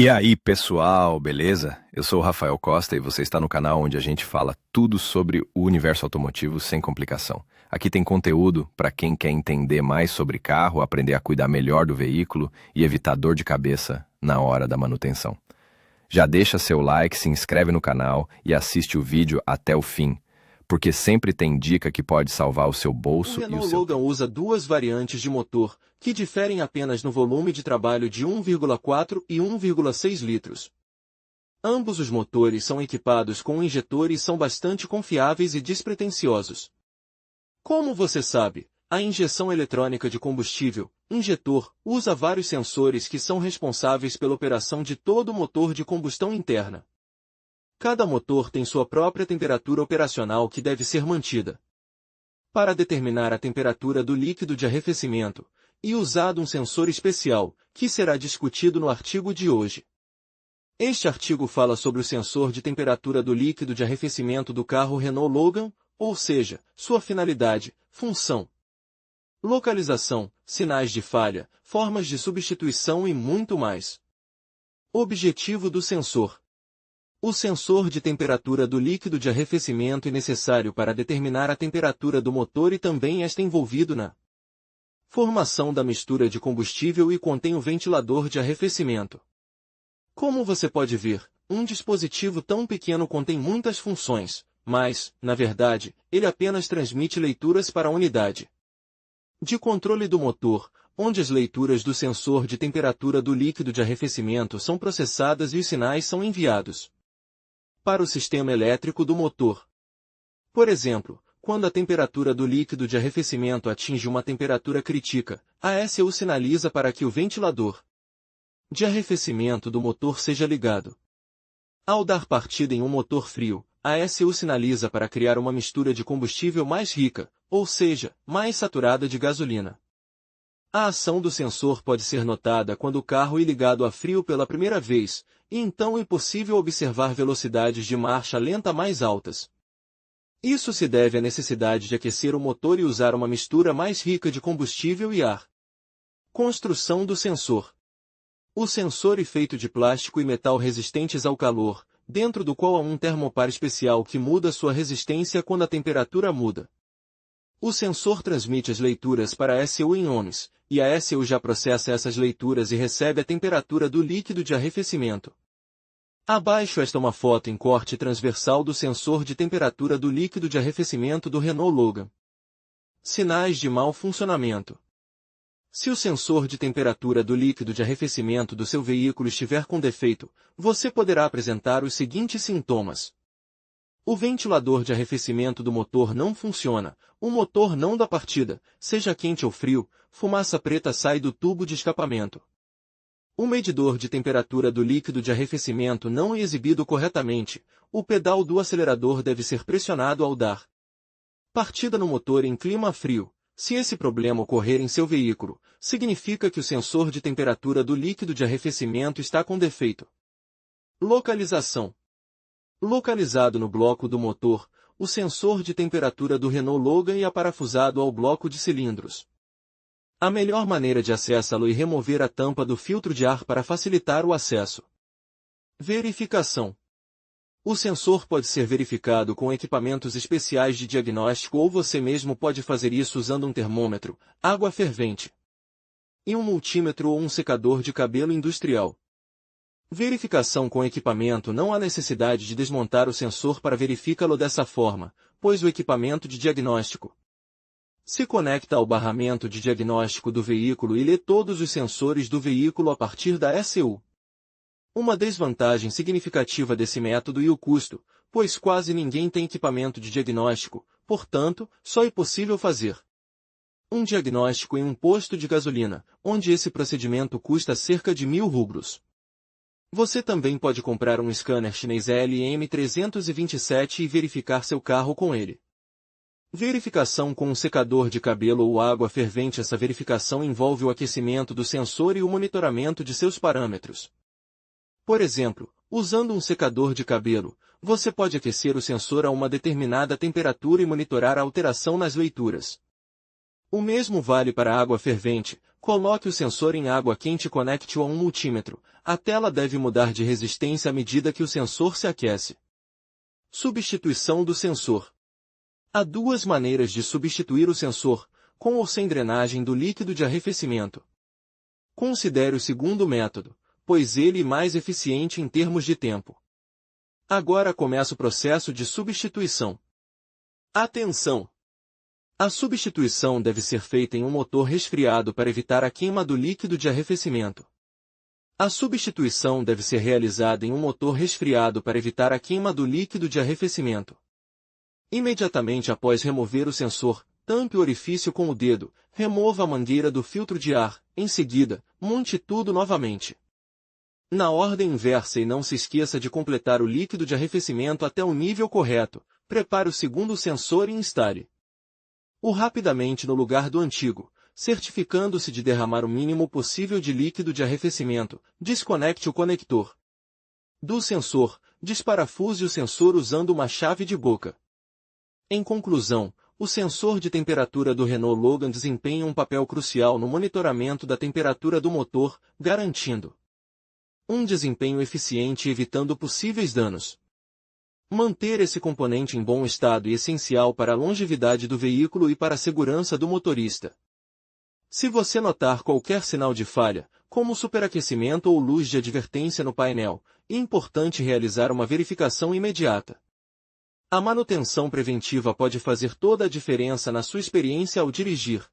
E aí, pessoal, beleza? Eu sou o Rafael Costa e você está no canal onde a gente fala tudo sobre o universo automotivo sem complicação. Aqui tem conteúdo para quem quer entender mais sobre carro, aprender a cuidar melhor do veículo e evitar dor de cabeça na hora da manutenção. Já deixa seu like, se inscreve no canal e assiste o vídeo até o fim, porque sempre tem dica que pode salvar o seu O bolso e o Renault seu Logan usa duas variantes de motor, que diferem apenas no volume de trabalho de 1,4 e 1,6 litros. Ambos os motores são equipados com um injetor e são bastante confiáveis e despretensiosos. Como você sabe, a injeção eletrônica de combustível, injetor, usa vários sensores que são responsáveis pela operação de todo o motor de combustão interna. Cada motor tem sua própria temperatura operacional que deve ser mantida. Para determinar a temperatura do líquido de arrefecimento, e usado um sensor especial, que será discutido no artigo de hoje. Este artigo fala sobre o sensor de temperatura do líquido de arrefecimento do carro Renault Logan, ou seja, sua finalidade, função, localização, sinais de falha, formas de substituição e muito mais. Objetivo do sensor. O sensor de temperatura do líquido de arrefecimento é necessário para determinar a temperatura do motor e também está envolvido na formação da mistura de combustível e contém o ventilador de arrefecimento. Como você pode ver, um dispositivo tão pequeno contém muitas funções, mas, na verdade, ele apenas transmite leituras para a unidade de controle do motor, onde as leituras do sensor de temperatura do líquido de arrefecimento são processadas e os sinais são enviados para o sistema elétrico do motor. Por exemplo, quando a temperatura do líquido de arrefecimento atinge uma temperatura crítica, a ECU sinaliza para que o ventilador de arrefecimento do motor seja ligado. Ao dar partida em um motor frio, a ECU sinaliza para criar uma mistura de combustível mais rica, ou seja, mais saturada de gasolina. A ação do sensor pode ser notada quando o carro é ligado a frio pela primeira vez, e então é possível observar velocidades de marcha lenta mais altas. Isso se deve à necessidade de aquecer o motor e usar uma mistura mais rica de combustível e ar. Construção do sensor. O sensor é feito de plástico e metal resistentes ao calor, dentro do qual há um termopar especial que muda sua resistência quando a temperatura muda. O sensor transmite as leituras para a ECU em ohms, e a ECU já processa essas leituras e recebe a temperatura do líquido de arrefecimento. Abaixo está uma foto em corte transversal do sensor de temperatura do líquido de arrefecimento do Renault Logan. Sinais de mau funcionamento. Se o sensor de temperatura do líquido de arrefecimento do seu veículo estiver com defeito, você poderá apresentar os seguintes sintomas. O ventilador de arrefecimento do motor não funciona, o motor não dá partida, seja quente ou frio, fumaça preta sai do tubo de escapamento. O medidor de temperatura do líquido de arrefecimento não é exibido corretamente, o pedal do acelerador deve ser pressionado ao dar partida no motor em clima frio. Se esse problema ocorrer em seu veículo, significa que o sensor de temperatura do líquido de arrefecimento está com defeito. Localização. Localizado no bloco do motor, o sensor de temperatura do Renault Logan é parafusado ao bloco de cilindros. A melhor maneira de acessá-lo é remover a tampa do filtro de ar para facilitar o acesso. Verificação. O sensor pode ser verificado com equipamentos especiais de diagnóstico ou você mesmo pode fazer isso usando um termômetro, água fervente, e um multímetro ou um secador de cabelo industrial. Verificação com equipamento. Não há necessidade de desmontar o sensor para verificá-lo dessa forma, pois o equipamento de diagnóstico se conecta ao barramento de diagnóstico do veículo e lê todos os sensores do veículo a partir da ECU. Uma desvantagem significativa desse método é o custo, pois quase ninguém tem equipamento de diagnóstico, portanto, só é possível fazer um diagnóstico em um posto de gasolina, onde esse procedimento custa cerca de 1.000 rublos. Você também pode comprar um scanner chinês LM327 e verificar seu carro com ele. Verificação com um secador de cabelo ou água fervente. Essa verificação envolve o aquecimento do sensor e o monitoramento de seus parâmetros. Por exemplo, usando um secador de cabelo, você pode aquecer o sensor a uma determinada temperatura e monitorar a alteração nas leituras. O mesmo vale para a água fervente. Coloque o sensor em água quente e conecte-o a um multímetro. a tela deve mudar de resistência à medida que o sensor se aquece. Substituição do sensor. Há duas maneiras de substituir o sensor, com ou sem drenagem do líquido de arrefecimento. Considere o segundo método, pois ele é mais eficiente em termos de tempo. Agora começa o processo de substituição. Atenção! A substituição deve ser feita em um motor resfriado para evitar a queima do líquido de arrefecimento. A substituição deve ser realizada em um motor resfriado para evitar a queima do líquido de arrefecimento. Imediatamente após remover o sensor, tampe o orifício com o dedo, remova a mangueira do filtro de ar, em seguida, monte tudo novamente. Na ordem inversa e não se esqueça de completar o líquido de arrefecimento até o nível correto, prepare o segundo sensor e instale o rapidamente no lugar do antigo, certificando-se de derramar o mínimo possível de líquido de arrefecimento. Desconecte o conector do sensor, desparafuse o sensor usando uma chave de boca. Em conclusão, o sensor de temperatura do Renault Logan desempenha um papel crucial no monitoramento da temperatura do motor, garantindo um desempenho eficiente e evitando possíveis danos. Manter esse componente em bom estado é essencial para a longevidade do veículo e para a segurança do motorista. Se você notar qualquer sinal de falha, como superaquecimento ou luz de advertência no painel, é importante realizar uma verificação imediata. A manutenção preventiva pode fazer toda a diferença na sua experiência ao dirigir.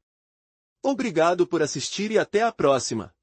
Obrigado por assistir e até a próxima!